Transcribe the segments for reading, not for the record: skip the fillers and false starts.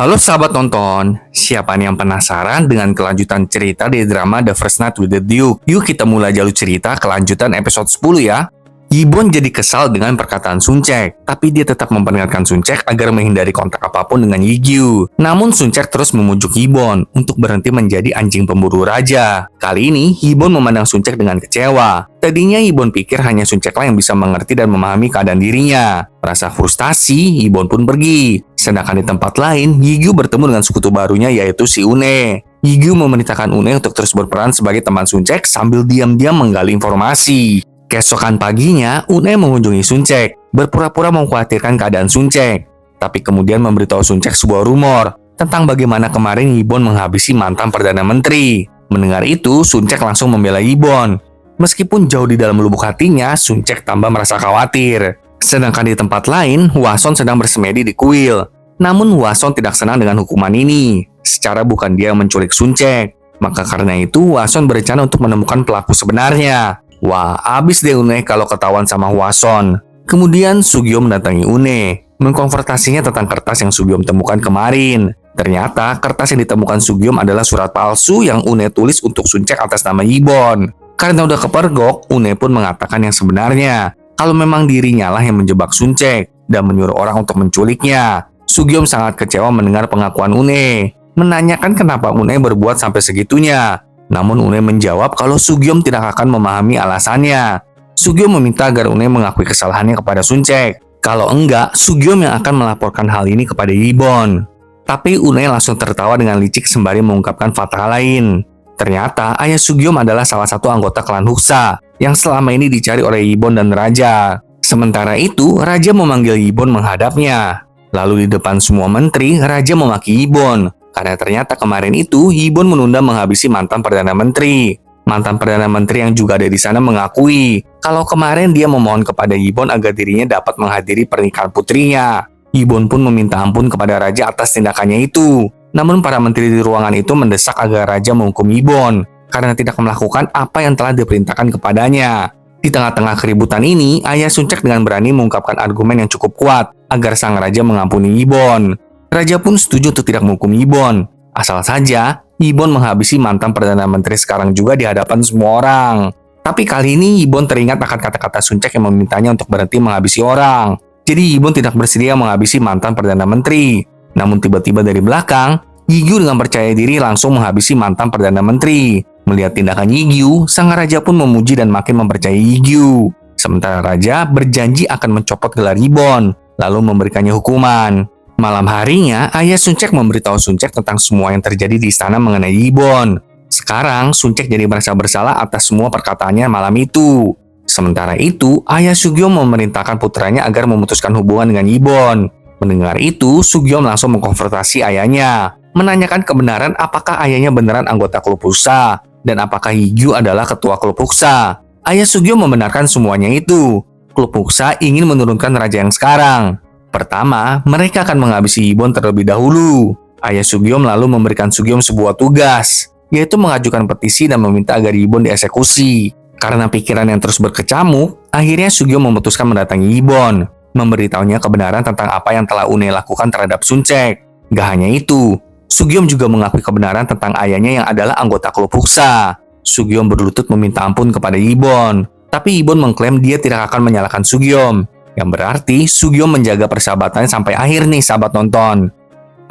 Halo sahabat nonton, siapa nih yang penasaran dengan kelanjutan cerita di drama The First Night with the Duke? Yuk kita mulai jalur cerita kelanjutan episode 10 ya. Yibon jadi kesal dengan perkataan Suncek, tapi dia tetap memperingatkan Suncek agar menghindari kontak apapun dengan Yigyu. Namun Suncek terus memujuk Yibon untuk berhenti menjadi anjing pemburu raja. Kali ini, Yibon memandang Suncek dengan kecewa. Tadinya Yibon pikir hanya Sunceklah yang bisa mengerti dan memahami keadaan dirinya. Merasa frustasi, Yibon pun pergi. Sedangkan di tempat lain, Yigyu bertemu dengan sekutu barunya yaitu si Une. Yigyu memerintahkan Une untuk terus berperan sebagai teman Suncek sambil diam-diam menggali informasi. Keesokan paginya, Une mengunjungi Suncek, berpura-pura mengkhawatirkan keadaan Suncek. Tapi kemudian memberitahu Suncek sebuah rumor tentang bagaimana kemarin Yibon menghabisi mantan Perdana Menteri. Mendengar itu, Suncek langsung membela Yibon. Meskipun jauh di dalam lubuk hatinya, Suncek tambah merasa khawatir. Sedangkan di tempat lain, Hwason sedang bersemedi di kuil. Namun Hwason tidak senang dengan hukuman ini. Secara bukan dia yang menculik Suncek. Maka karena itu, Hwason berencana untuk menemukan pelaku sebenarnya. Wah, abis deh Une kalau ketahuan sama Hwason. Kemudian Sugyo mendatangi Une, mengkonfrontasinya tentang kertas yang Sugyo temukan kemarin. Ternyata kertas yang ditemukan Sugyo adalah surat palsu yang Une tulis untuk Suncek atas nama Yibon. Karena udah kepergok, Une pun mengatakan yang sebenarnya. Kalau memang dirinya lah yang menjebak Suncek dan menyuruh orang untuk menculiknya. Sugyo sangat kecewa mendengar pengakuan Une, menanyakan kenapa Une berbuat sampai segitunya. Namun Une menjawab kalau Sugyo tidak akan memahami alasannya. Sugyo meminta agar Une mengakui kesalahannya kepada Suncek. Kalau enggak, Sugyo yang akan melaporkan hal ini kepada Yibon. Tapi Une langsung tertawa dengan licik sembari mengungkapkan fakta lain. Ternyata ayah Sugyo adalah salah satu anggota klan Huksa yang selama ini dicari oleh Yibon dan Raja. Sementara itu, Raja memanggil Yibon menghadapnya. Lalu di depan semua menteri, Raja memaki Yibon. Karena ternyata kemarin itu, Yibon menunda menghabisi mantan Perdana Menteri. Mantan Perdana Menteri yang juga ada di sana mengakui kalau kemarin dia memohon kepada Yibon agar dirinya dapat menghadiri pernikahan putrinya. Yibon pun meminta ampun kepada Raja atas tindakannya itu. Namun para menteri di ruangan itu mendesak agar Raja menghukum Yibon karena tidak melakukan apa yang telah diperintahkan kepadanya. Di tengah-tengah keributan ini, ayah Suncek dengan berani mengungkapkan argumen yang cukup kuat agar sang Raja mengampuni Yibon. Raja pun setuju untuk tidak menghukum Yibon. Asal saja, Yibon menghabisi mantan Perdana Menteri sekarang juga di hadapan semua orang. Tapi kali ini Yibon teringat akan kata-kata Suncek yang memintanya untuk berhenti menghabisi orang. Jadi Yibon tidak bersedia menghabisi mantan Perdana Menteri. Namun tiba-tiba dari belakang, Yigyu dengan percaya diri langsung menghabisi mantan Perdana Menteri. Melihat tindakan Yigyu, sang Raja pun memuji dan makin mempercayai Yigyu. Sementara Raja berjanji akan mencopot gelar Yibon, lalu memberikannya hukuman. Malam harinya, ayah Suncek memberitahu Suncek tentang semua yang terjadi di istana mengenai Yibon. Sekarang, Suncek jadi merasa bersalah atas semua perkataannya malam itu. Sementara itu, ayah Sugyo memerintahkan putranya agar memutuskan hubungan dengan Yibon. Mendengar itu, Sugyo langsung mengkonfrontasi ayahnya, menanyakan kebenaran apakah ayahnya beneran anggota klub Huksa, dan apakah Yigyu adalah ketua klub Huksa. Ayah Sugyo membenarkan semuanya itu. Klub Huksa ingin menurunkan raja yang sekarang. Pertama, mereka akan menghabisi Yibon terlebih dahulu. Ayah Sugyom lalu memberikan Sugyom sebuah tugas, yaitu mengajukan petisi dan meminta agar Yibon dieksekusi. Karena pikiran yang terus berkecamuk, akhirnya Sugyom memutuskan mendatangi Yibon, memberitahunya kebenaran tentang apa yang telah Une lakukan terhadap Suncek. Gak hanya itu, Sugyom juga mengakui kebenaran tentang ayahnya yang adalah anggota klub Huksa. Sugyom berlutut meminta ampun kepada Yibon, tapi Yibon mengklaim dia tidak akan menyalahkan Sugyom. Yang berarti Sugyo menjaga persahabatannya sampai akhir nih sahabat nonton.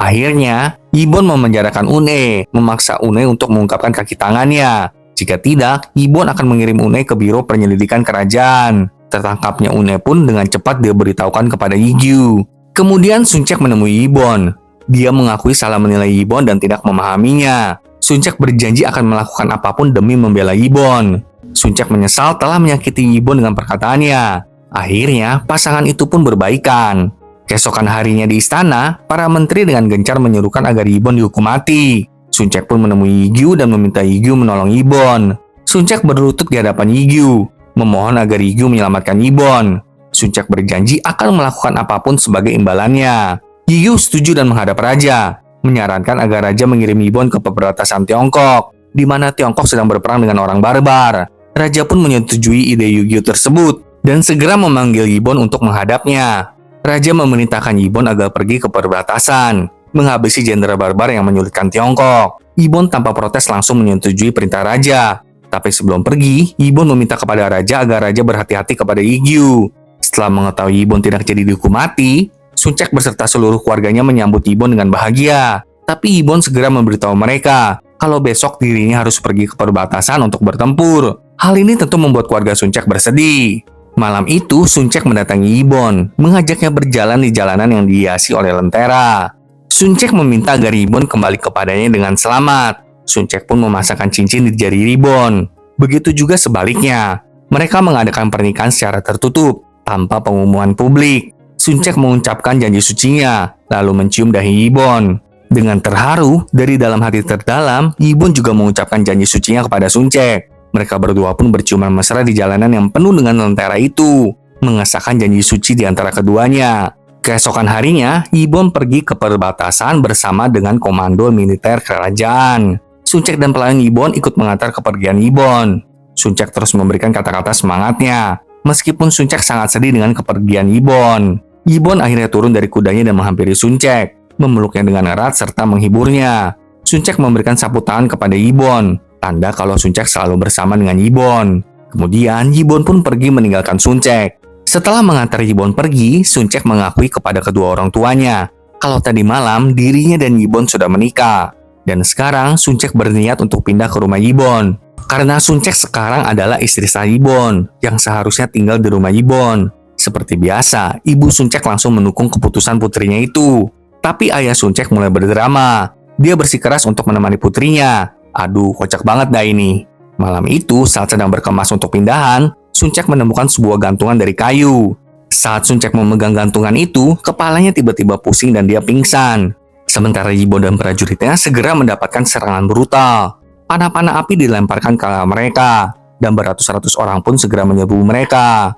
Akhirnya, Yibon memenjarakan Une, memaksa Une untuk mengungkapkan kaki tangannya. Jika tidak, Yibon akan mengirim Une ke biro penyelidikan kerajaan. Tertangkapnya Une pun dengan cepat diberitahukan kepada Yigyu. Kemudian Suncek menemui Yibon. Dia mengakui salah menilai Yibon dan tidak memahaminya. Suncek berjanji akan melakukan apapun demi membela Yibon. Suncek menyesal telah menyakiti Yibon dengan perkataannya. Akhirnya, pasangan itu pun berbaikan. Keesokan harinya di istana, para menteri dengan gencar menyuruhkan agar Yibon dihukum mati. Suncek pun menemui Yigyu dan meminta Yigyu menolong Yibon. Suncek berlutut di hadapan Yigyu, memohon agar Yigyu menyelamatkan Yibon. Suncek berjanji akan melakukan apapun sebagai imbalannya. Yigyu setuju dan menghadap Raja, menyarankan agar Raja mengirim Yibon ke perbatasan Tiongkok, di mana Tiongkok sedang berperang dengan orang barbar. Raja pun menyetujui ide Yigyu tersebut dan segera memanggil Yibon untuk menghadapnya. Raja memerintahkan Yibon agar pergi ke perbatasan. menghabisi jenderal barbar yang menyulitkan Tiongkok. Yibon tanpa protes langsung menyetujui perintah raja. Tapi sebelum pergi, Yibon meminta kepada raja agar raja berhati-hati kepada Yigyu. Setelah mengetahui Yibon tidak jadi dihukum mati, Sun Cek beserta seluruh keluarganya menyambut Yibon dengan bahagia. Tapi Yibon segera memberitahu mereka kalau besok dirinya harus pergi ke perbatasan untuk bertempur. Hal ini tentu membuat keluarga Sun Cek bersedih. Malam itu, Sun Cek mendatangi Yibon, mengajaknya berjalan di jalanan yang dihiasi oleh lentera. Sun Cek meminta agar Yibon kembali kepadanya dengan selamat. Sun Cek pun memasangkan cincin di jari Yibon. Begitu juga sebaliknya. Mereka mengadakan pernikahan secara tertutup, tanpa pengumuman publik. Sun Cek mengucapkan janji sucinya, lalu mencium dahi Yibon. Dengan terharu, dari dalam hati terdalam, Yibon juga mengucapkan janji sucinya kepada Sun Cek. Mereka berdua pun berciuman mesra di jalanan yang penuh dengan lentera itu, mengesahkan janji suci di antara keduanya. Keesokan harinya, Yibon pergi ke perbatasan bersama dengan komando militer kerajaan. Sun Cek dan pelayan Yibon ikut mengantar kepergian Yibon. Sun Cek terus memberikan kata-kata semangatnya, meskipun Sun Cek sangat sedih dengan kepergian Yibon. Yibon akhirnya turun dari kudanya dan menghampiri Sun Cek, memeluknya dengan erat serta menghiburnya. Sun Cek memberikan sapu tangan kepada Yibon, tanda kalau Sun Cek selalu bersama dengan Yibon. Kemudian Yibon pun pergi meninggalkan Sun Cek. Setelah mengantar Yibon pergi, Sun Cek mengakui kepada kedua orang tuanya kalau tadi malam dirinya dan Yibon sudah menikah. Dan sekarang Sun Cek berniat untuk pindah ke rumah Yibon. Karena Sun Cek sekarang adalah istri sah Yibon yang seharusnya tinggal di rumah Yibon. Seperti biasa, ibu Sun Cek langsung mendukung keputusan putrinya itu. Tapi ayah Sun Cek mulai berdrama. Dia bersikeras untuk menemani putrinya. Aduh, kocak banget dah ini. Malam itu, saat sedang berkemas untuk pindahan, Sun Cek menemukan sebuah gantungan dari kayu. Saat Sun Cek memegang gantungan itu, kepalanya tiba-tiba pusing dan dia pingsan. Sementara Yibon dan prajuritnya segera mendapatkan serangan brutal. Panah-panah api dilemparkan ke arah mereka, dan beratus-ratus orang pun segera menyerbu mereka.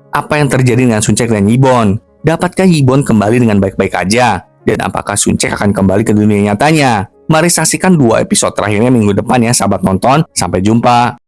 Apa yang terjadi dengan Sun Cek dan Yibon? Dapatkah Yibon kembali dengan baik-baik aja? Dan apakah Sun Cek akan kembali ke dunia nyatanya? Mari saksikan 2 episode terakhirnya minggu depan ya sahabat nonton. Sampai jumpa.